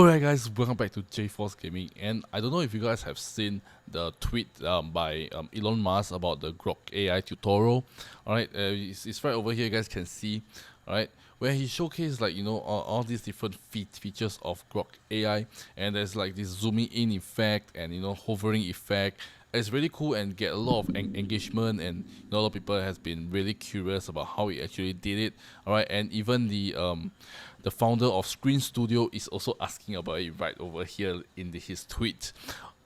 Alright guys, welcome back to JForce Gaming, and I don't know if you guys have seen the tweet by Elon Musk about the Grok AI tutorial. Alright, it's right over here, you guys can see, alright, where he showcased like, all these different features of Grok AI, and there's like this zooming in effect and hovering effect. It's really cool and get a lot of engagement, and a lot of people has been really curious about how he actually did it. Alright, and even the founder of Screen Studio is also asking about it right over here in his tweet.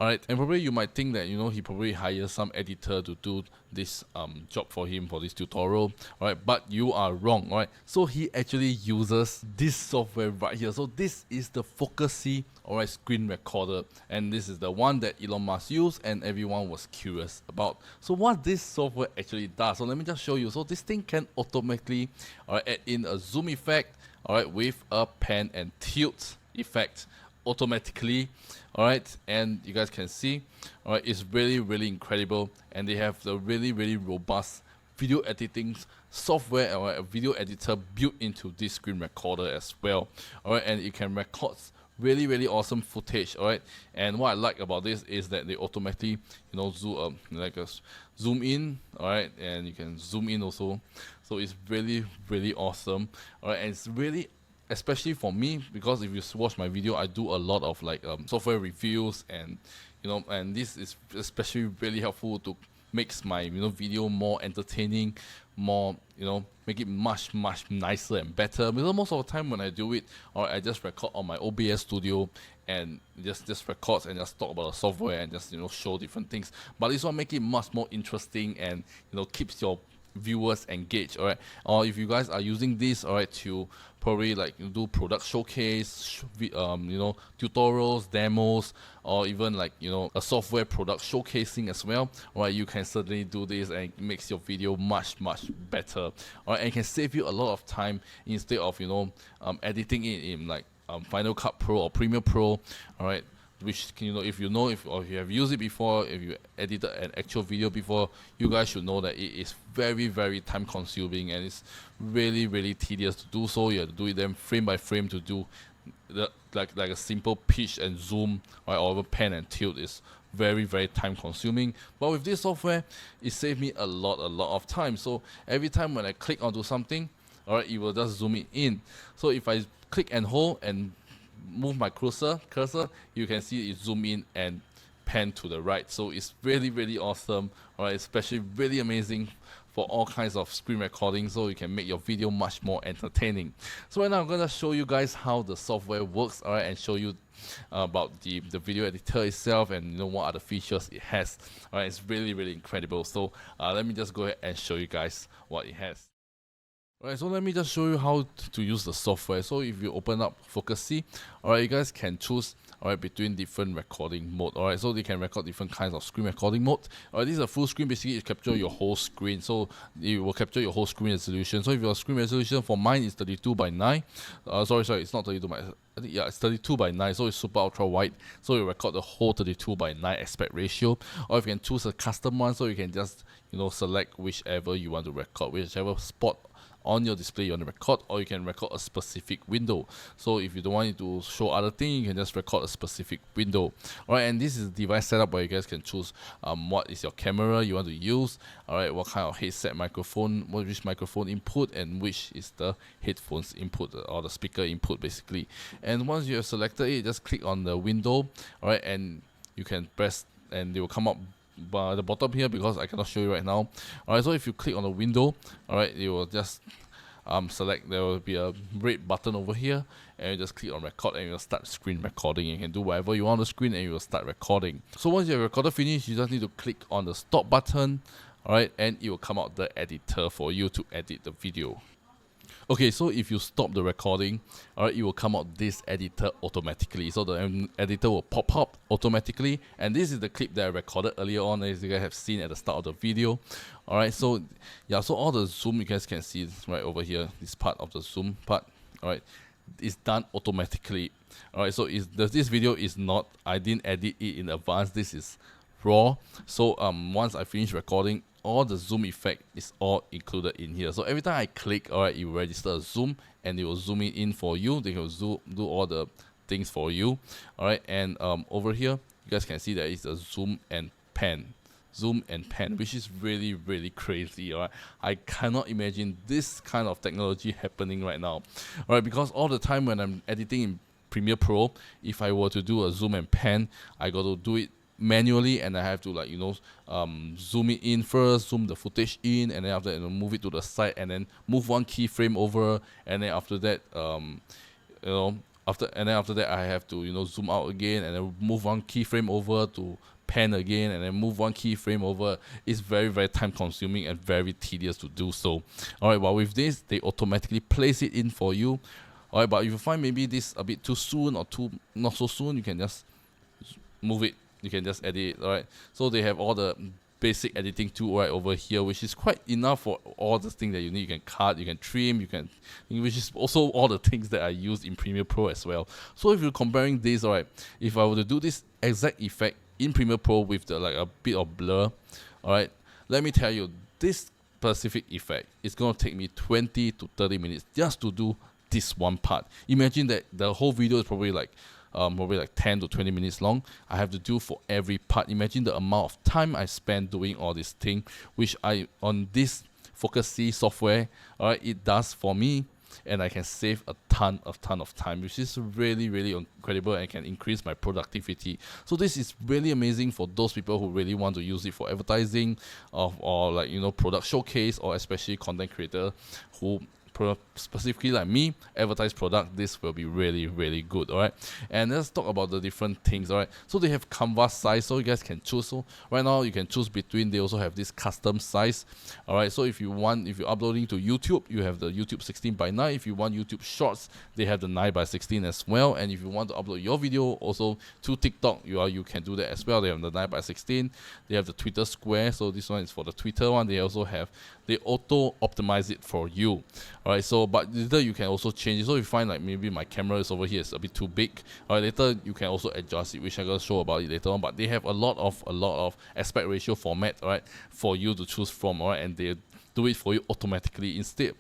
Alright, and probably you might think that he probably hires some editor to do this job for him for this tutorial. Alright, but you are wrong. Alright, so he actually uses this software right here. So this is the FocuSee screen recorder, and this is the one that Elon Musk used and everyone was curious about. So what this software actually does, so let me just show you. So this thing can automatically add in a zoom effect, with a pan and tilt effect automatically. Alright, and you guys can see, it's really incredible, and they have the really robust video editing software or a video editor built into this screen recorder as well. Alright, and it can record really awesome footage. Alright, and what I like about this is that they automatically zoom in, alright, and you can zoom in also. So it's really awesome. Alright, and it's really, especially for me, because if you watch my video, I do a lot of software reviews, and and this is especially really helpful to makes my video more entertaining, more make it much nicer and better. Because most of the time when I do it, or I just record on my OBS studio and just records and just talk about the software and just show different things. But this one make it much more interesting and keeps your viewers engaged. Alright, or if you guys are using this to probably do product showcase, tutorials, demos, or even a software product showcasing as well. Alright, you can certainly do this, and it makes your video much better. Alright, and it can save you a lot of time instead of editing it in Final Cut Pro or Premiere Pro. Alright, which if you have used it before, if you edited an actual video before, you guys should know that it is very time consuming, and it's really tedious to do so. You have to do it then frame by frame to do like a simple pitch and zoom, or even pan and tilt is very time consuming. But with this software, it saved me a lot of time. So every time when I click onto something, alright, it will just zoom it in. So if I click and hold and move my cursor, you can see it zoom in and pan to the right. So it's really awesome. Alright, especially really amazing for all kinds of screen recording, so you can make your video much more entertaining. So right now I'm gonna show you guys how the software works, alright, and show you about the video editor itself, and what other features it has. Alright, it's really incredible. So let me just go ahead and show you guys what it has. Alright, so let me just show you how to use the software. So if you open up FocuSee, alright, you guys can choose between different recording mode. Alright, so they can record different kinds of screen recording mode. Alright, this is a full screen. Basically, it captures your whole screen. So it will capture your whole screen resolution. So if your screen resolution, for mine is 32:9. Sorry, it's not 32:9. I think, yeah, it's 32:9, so it's super ultra wide. So you record the whole 32:9 aspect ratio. Or if you can choose a custom one, so you can just select whichever you want to record, whichever spot on your display you want to record, or you can record a specific window. So if you don't want it to show other things, you can just record a specific window. Alright, and this is the device setup where you guys can choose what is your camera you want to use, alright, what kind of headset microphone, which microphone input, and which is the headphones input or the speaker input basically. And once you have selected it, just click on the window, alright, and you can press and they will come up by the bottom here, because I cannot show you right now. Alright, so if you click on the window, alright, you will just select, there will be a red button over here, and you just click on record, and you will start screen recording. You can do whatever you want on the screen, and you will start recording. So once you have recorded finish, you just need to click on the stop button, alright, and it will come out the editor for you to edit the video. Okay, so if you stop the recording, alright, it will come out this editor automatically. So the editor will pop up automatically, and this is the clip that I recorded earlier on, as you guys have seen at the start of the video. Alright, so yeah, so all the zoom you guys can see right over here, this part of the zoom part, alright, is done automatically. Alright, so this video is not, I didn't edit it in advance, this is raw. So once I finish recording, all the zoom effect is all included in here. So every time I click, alright, it will register a zoom, and it will zoom it in for you. They will do all the things for you. All right, and over here you guys can see there is a zoom and pan, which is really, really crazy. All right, I cannot imagine this kind of technology happening right now. All right, because all the time when I'm editing in Premiere Pro, if I were to do a zoom and pan, I got to do it manually, and I have to, like, zoom it in first, zoom the footage in, and then after that, move it to the side, and then move one keyframe over, and then after that, after that I have to zoom out again, and then move one keyframe over to pan again, and then move one keyframe over. It's very, very time consuming and very tedious to do so. Alright, but with this, they automatically place it in for you. Alright, but if you find maybe this a bit too soon or too not so soon, you can just move it. You can just edit it. Alright, so they have all the basic editing tool right over here, which is quite enough for all the things that you need. You can cut, you can trim, which is also all the things that I use in Premiere Pro as well. So if you're comparing this, alright, if I were to do this exact effect in Premiere Pro with the a bit of blur, alright, let me tell you, this specific effect is going to take me 20 to 30 minutes just to do this one part. Imagine that the whole video is probably like 10 to 20 minutes long. I have to do for every part. Imagine the amount of time I spend doing all this thing, which on this FocuSee software, alright, it does for me, and I can save a ton of time, which is really, really incredible, and can increase my productivity. So this is really amazing for those people who really want to use it for advertising, or product showcase, or especially content creator who specifically like me advertise product. This will be really, really good. All right, and let's talk about the different things. All right, so they have canvas size, so you guys can choose. So right now you can choose between. They also have this custom size. All right, so if you're uploading to YouTube, you have the YouTube 16:9. If you want YouTube Shorts, they have the 9:16 as well. And if you want to upload your video also to TikTok, you can do that as well. They have the 9:16. They have the Twitter Square, so this one is for the Twitter one. They auto optimize it for you. Alright, so but later you can also change it. So if you find like maybe my camera is over here, it's a bit too big. Alright, later you can also adjust it, which I'm gonna show about it later on. But they have a lot of aspect ratio format, alright, for you to choose from, alright, and they do it for you automatically instead.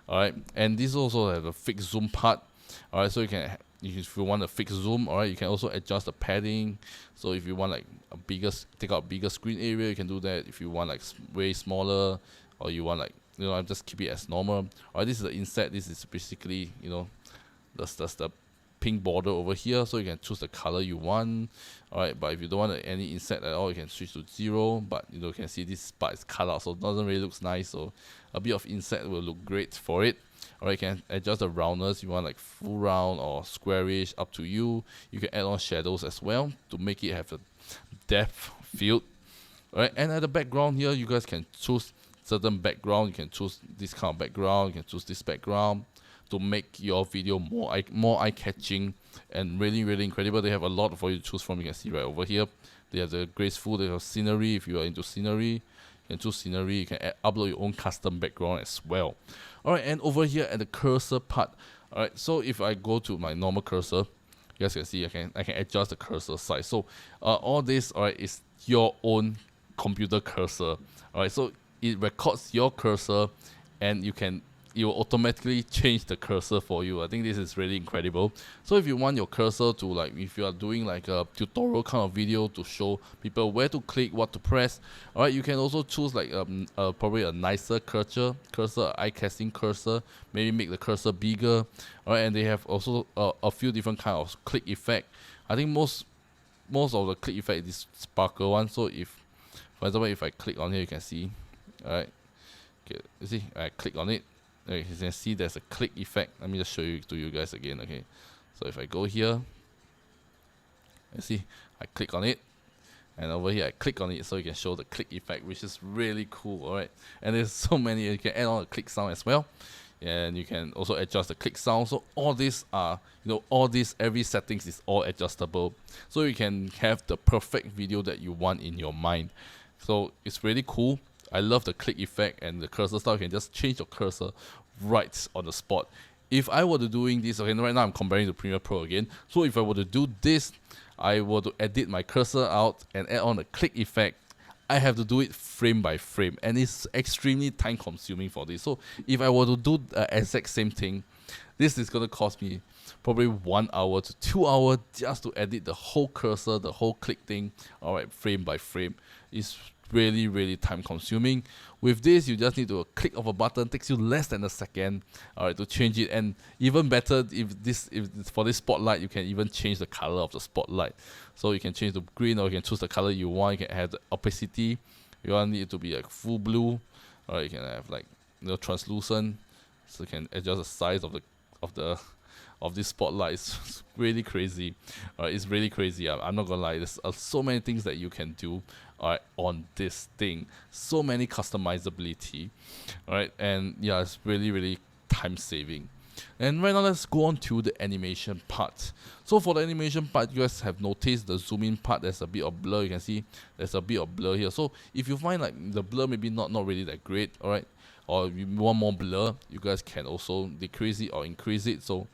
Alright, and this also has a fixed zoom part. Alright, so if you want a fixed zoom, alright, you can also adjust the padding. So if you want like take out a bigger screen area, you can do that. If you want like way smaller, or you want just keep it as normal. Alright, this is the inset. This is basically that's the pink border over here, so you can choose the color you want. Alright, but if you don't want any inset at all, you can switch to 0. But you can see this part is cut out, so it doesn't really look nice. So a bit of inset will look great for it. Alright, you can adjust the roundness. You want like full round or squarish, up to you. You can add on shadows as well to make it have a depth field. Alright, and at the background here, you guys can choose certain background. You can choose this kind of background, you can choose this background to make your video more eye-catching and really, really incredible. They have a lot for you to choose from. You can see right over here, they have the graceful, they have scenery. If you are into scenery, you can choose scenery. You can upload your own custom background as well. Alright, and over here at the cursor part, alright, so if I go to my normal cursor, you guys can see I can adjust the cursor size. So all this, alright, is your own computer cursor. Alright, so it records your cursor, and it will automatically change the cursor for you. I think this is really incredible. So if you want your cursor to if you are doing like a tutorial kind of video to show people where to click, what to press, alright, you can also choose probably a nicer cursor, eye-catching cursor. Maybe make the cursor bigger. Alright, and they have also a few different kind of click effect. I think most of the click effect is sparkle one. So for example, if I click on here, you can see. Alright, okay, you see, I click on it. Okay, you can see there's a click effect. Let me just show you to you guys again. Okay, so if I go here, you see, I click on it, and over here I click on it, so you can show the click effect, which is really cool. Alright, and there's so many. You can add on a click sound as well, and you can also adjust the click sound. So all these are, every settings is all adjustable, so you can have the perfect video that you want in your mind. So it's really cool. I love the click effect and the cursor style. You can just change your cursor right on the spot. If I were to doing this, okay, right now I'm comparing to Premiere Pro again. So if I were to do this, I were to edit my cursor out and add on a click effect, I have to do it frame by frame, and it's extremely time consuming for this. So if I were to do the exact same thing, this is going to cost me probably 1 hour to 2 hours just to edit the whole cursor, the whole click thing, all right, frame by frame. It's really, really time consuming. With this, you just need to click of a button, takes you less than a second, all right, to change it. And even better, if for this spotlight, you can even change the color of the spotlight. So you can change the green, or you can choose the color you want. You can have the opacity. You want it to be like full blue, or you can have like, you know, translucent. So you can adjust the size of this spotlight. It's really crazy. It's really crazy. I'm not gonna lie. There's so many things that you can do, on this thing. So many customizability, and yeah, it's really, really time saving. And right now, let's go on to the animation part. So for the animation part, you guys have noticed the zoom in part, there's a bit of blur. You can see there's a bit of blur here. So if you find like the blur maybe not really that great, or if you want more blur, you guys can also decrease it or increase it. So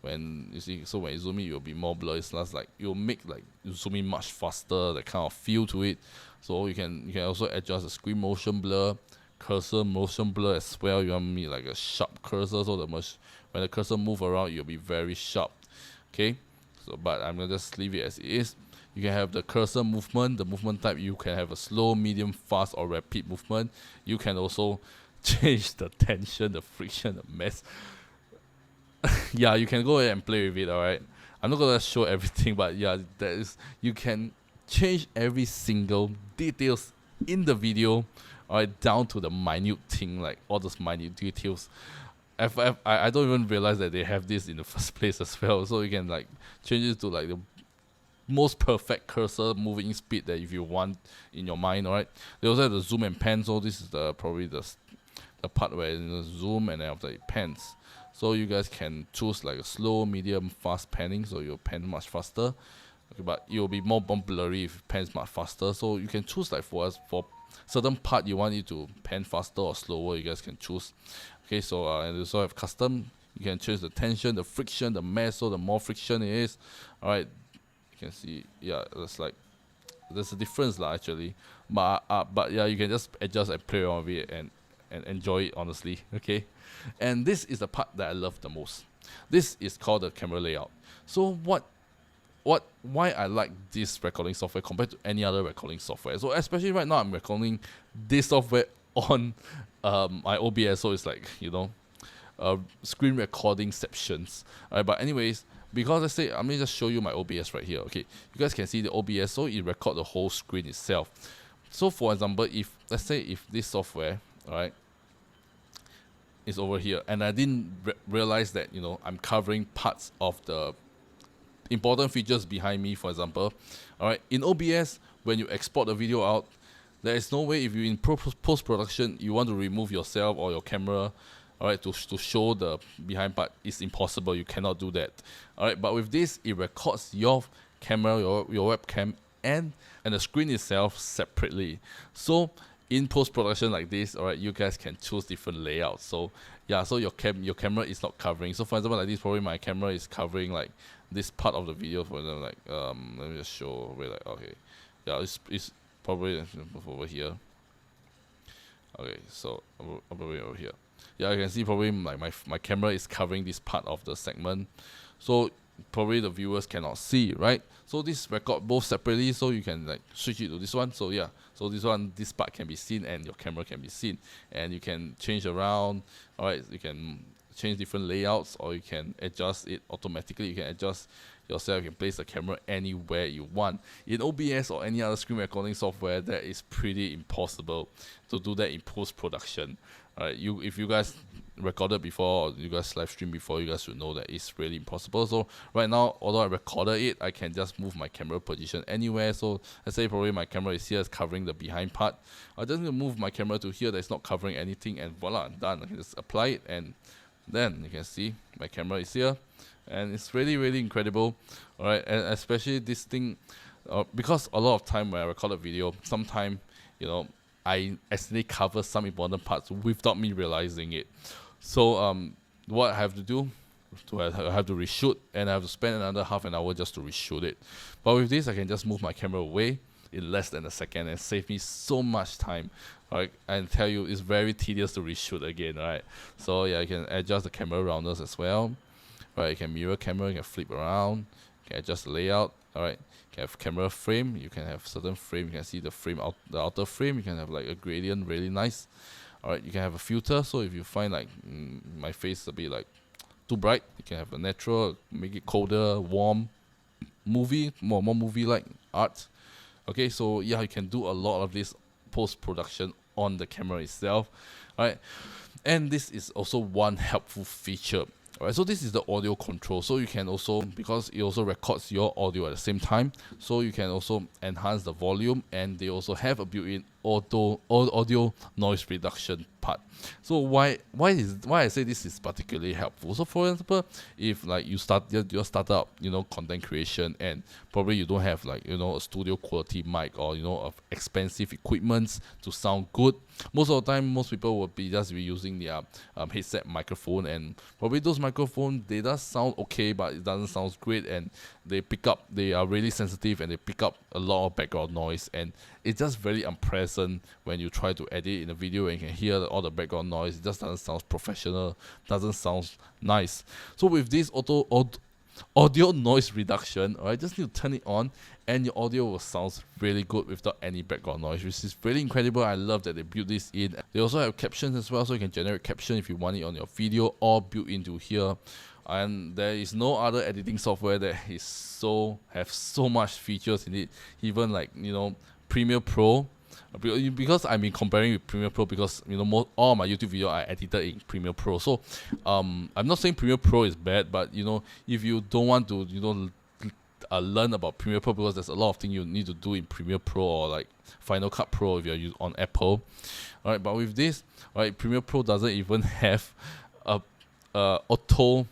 when you zoom in, you'll be more blur. It's less like you'll make like you zoom in much faster, that kind of feel to it. So you can also adjust the screen motion blur, cursor motion blur as well. You want me like a sharp cursor, so when the cursor move around, you'll be very sharp. Okay, so but I'm gonna just leave it as it is. You can have the cursor movement, the movement type. You can have a slow, medium, fast, or rapid movement. You can also change the tension, the friction, the mass. Yeah, you can go ahead and play with it. Alright, I'm not gonna show everything, but yeah, you can change every single details in the video, down to the minute thing, like all those minute details. I don't even realize that they have this in the first place as well. So you can like change it to like the most perfect cursor moving speed that if you want in your mind. Alright, they also have the zoom and pan. So this is probably the part where you zoom and then after it pans. So you guys can choose like a slow, medium, fast panning. So you'll pan much faster. Okay, but it will be more blurry if it pans much faster. So you can choose like for certain part you want it to pan faster or slower. You guys can choose. Okay, so and also have custom. You can change the tension, the friction, the mass. So the more friction it is, alright, you can see. Yeah, there's a difference lah actually. But yeah, you can just adjust and play around with it and enjoy it honestly. Okay, and this is the part that I love the most. This is called the camera layout. So why I like this recording software compared to any other recording software. So especially right now, I'm recording this software on my OBS, so it's like, screen recording sections. But anyways, because let's say, let me just show you my OBS right here. Okay, you guys can see the OBS, so it records the whole screen itself. So for example, let's say if this software, is over here, and I didn't realize that I'm covering parts of the important features behind me, for example. In OBS, when you export the video out, there is no way if you in post-production you want to remove yourself or your camera, to show the behind part. It's impossible. You cannot do that. But with this, it records your camera, your webcam, and the screen itself separately. So in post-production like this, you guys can choose different layouts. So yeah, so your camera is not covering. So for example, like this, probably my camera is covering like this part of the video. For example, like let me just show where, like, okay, yeah, it's probably over here. Okay, so probably over here. Yeah, you can see probably like my camera is covering this part of the segment. So probably the viewers cannot see, right? So this record both separately, so you can like switch it to this one. So yeah, so this part can be seen and your camera can be seen, and you can change around. You can change different layouts, or you can adjust it automatically. You can adjust yourself. You can place the camera anywhere you want. In OBS or any other screen recording software, that is pretty impossible to do that in post-production. If you guys recorded before, or you guys live stream before, you guys should know that it's really impossible. So right now, although I recorded it, I can just move my camera position anywhere. So let's say probably my camera is here, it's covering the behind part. I just need to move my camera to here that's not covering anything, and voila, I'm done. I can just apply it, and then you can see my camera is here, and it's really, really incredible. And especially this thing, because a lot of time when I record a video, sometimes I accidentally cover some important parts without me realizing it. So what I have to do, I have to reshoot, and I have to spend another half an hour just to reshoot it. But with this, I can just move my camera away in less than a second and save me so much time. And tell you, it's very tedious to reshoot again. So yeah, I can adjust the camera rounders as well. Right, you can mirror camera, you can flip around, you can adjust the layout. Alright, you can have camera frame, you can have certain frame, you can see the frame out, the outer frame, you can have like a gradient, really nice. Alright, you can have a filter, so if you find like my face a bit like too bright, you can have a natural, make it colder, warm, more movie-like art. Okay, so yeah, you can do a lot of this post-production on the camera itself. Alright, and this is also one helpful feature. Alright, so this is the audio control. So you can also, because it also records your audio at the same time, so you can also enhance the volume, and they also have a built-in audio noise reduction part. So why I say this is particularly helpful? So for example, if like you start up, content creation, and probably you don't have like a studio quality mic or of expensive equipments to sound good. Most of the time, most people will be just using their headset microphone, and probably those microphones, they does sound okay, but it doesn't sound great, and they are really sensitive, and they pick up a lot of background noise, and it's just very unpleasant when you try to edit in a video and you can hear all the background noise. It just doesn't sound professional, doesn't sound nice. So with this audio noise reduction, alright, just need to turn it on, and your audio will sound really good without any background noise, which is really incredible. I love that they built this in. They also have captions as well, so you can generate caption if you want it on your video, all built into here. And there is no other editing software that have so much features in it. Even like Premiere Pro, because I've been comparing with Premiere Pro, because all my YouTube video are edited in Premiere Pro. So I'm not saying Premiere Pro is bad, but if you don't want to learn about Premiere Pro, because there's a lot of things you need to do in Premiere Pro or like Final Cut Pro if you're on Apple. Alright, but with this, Premiere Pro doesn't even have a auto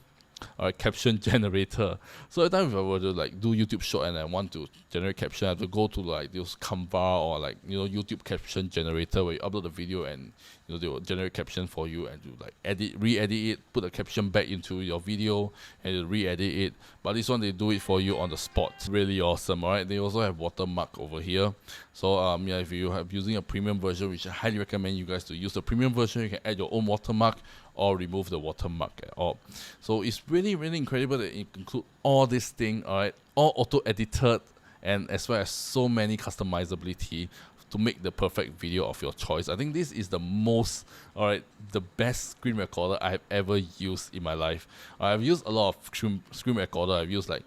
caption generator. So every time if I were to like do YouTube short and I want to generate caption, I have to go to like this Canva or like YouTube caption generator, where you upload the video and they will generate caption for you, and you like re-edit it, put the caption back into your video and you re-edit it. But this one, they do it for you on the spot. Really awesome. Alright, they also have watermark over here. So yeah, if you have using a premium version, which I highly recommend you guys to use the premium version, you can add your own watermark or remove the watermark at all. So it's really incredible that it includes all this thing, alright, all auto edited, and as well as so many customizability to make the perfect video of your choice. I think this is the best screen recorder I have ever used in my life. I've used a lot of screen recorder. I've used like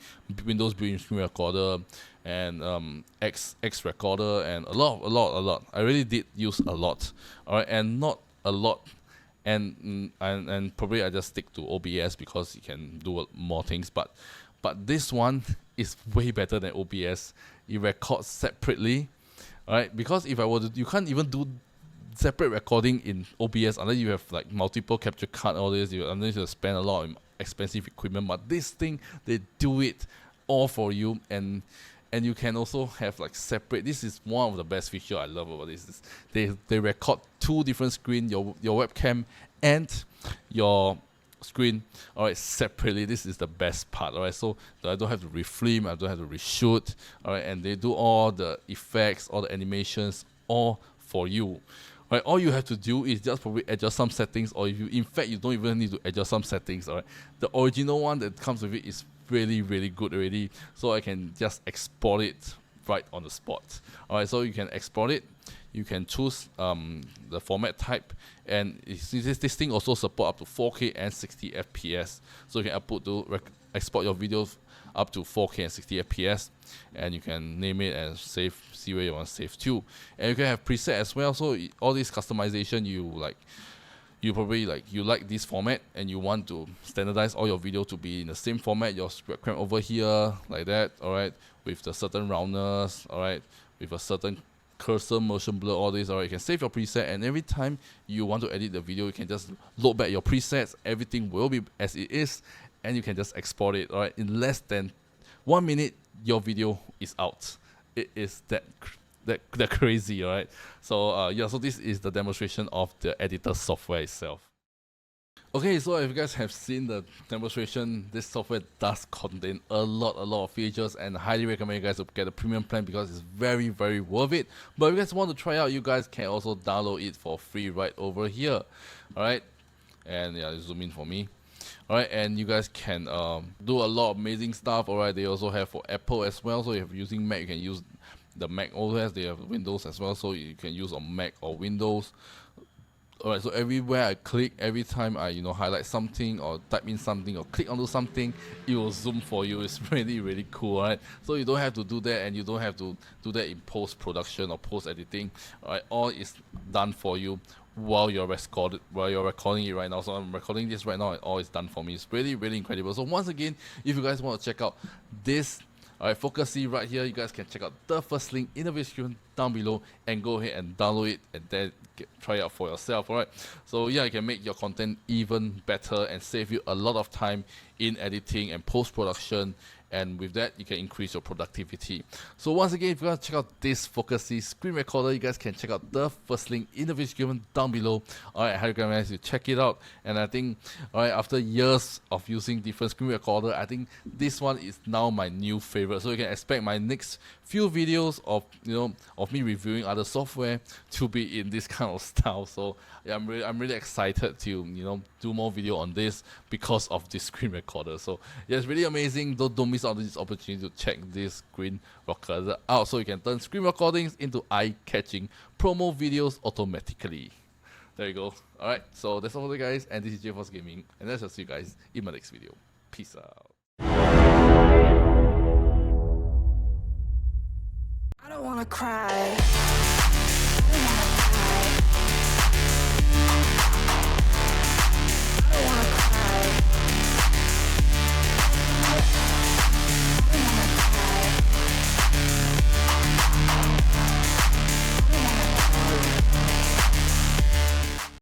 Windows built-in screen recorder and X recorder, and a lot. I really did use a lot. Alright, and not a lot. And probably I just stick to OBS because you can do more things, but this one is way better than OBS. It records separately, alright, because if I were to, you can't even do separate recording in OBS unless you have like multiple capture card, all this, unless you spend a lot of expensive equipment. But this thing, they do it all for you, and you can also have like separate. This is one of the best feature I love about this. They record two different screens, your webcam and your screen, alright, separately. This is the best part, alright. So I don't have to refilm, I don't have to reshoot, alright, and they do all the effects, all the animations, all for you. Right, all you have to do is just probably adjust some settings, or if in fact you don't even need to adjust some settings. Alright, the original one that comes with it is really good already, so I can just export it right on the spot. Alright, so you can export it, you can choose the format type, and this thing also support up to 4K and 60 FPS, so you can export your videos up to 4K and 60 FPS, and you can name it and see where you want to save to. And you can have preset as well, so all this customization, you probably like this format and you want to standardize all your video to be in the same format, your webcam over here like that, alright, with the certain roundness, alright, with a certain cursor, motion blur, all this, alright, you can save your preset, and every time you want to edit the video, you can just load back your presets, everything will be as it is, and you can just export it, alright, in less than 1 minute, your video is out. It is that crazy, alright. So yeah, so this is the demonstration of the editor software itself. Okay, so if you guys have seen the demonstration, this software does contain a lot of features, and I highly recommend you guys to get a premium plan because it's very worth it. But if you guys want to try out, you guys can also download it for free right over here. Alright, and yeah, zoom in for me. Alright, and you guys can do a lot of amazing stuff. Alright, they also have for Apple as well. So if you're using Mac, you can use the Mac OS. They have Windows as well, so you can use on Mac or Windows. Alright, so everywhere I click, every time I highlight something or type in something or click onto something, it will zoom for you. It's really cool, right? So you don't have to do that, and you don't have to do that in post-production or post-editing. Alright, all is done for you while you're recording it right now. So I'm recording this right now, and all is done for me. It's really incredible. So once again, if you guys want to check out this FocuSee right here, you guys can check out the first link in the description down below and go ahead and download it and then try it out for yourself. Alright, so yeah, you can make your content even better and save you a lot of time in editing and post-production, and with that you can increase your productivity. So once again, if you want to check out this FocuSee screen recorder, you guys can check out the first link in the description down below. Alright, I highly recommend you check it out. And I think after years of using different screen recorder, I think this one is now my new favorite. So you can expect my next few videos of me reviewing other software to be in this kind of style. So yeah, I'm really excited to do more video on this because of this screen recorder. So yeah, it's really amazing. Don't miss out on this opportunity to check this screen recorder out, so you can turn screen recordings into eye-catching promo videos automatically. There you go. Alright, so that's all for you guys, and this is 𝖩force Gaming, and I'll see you guys in my next video. Peace out. I don't wanna cry.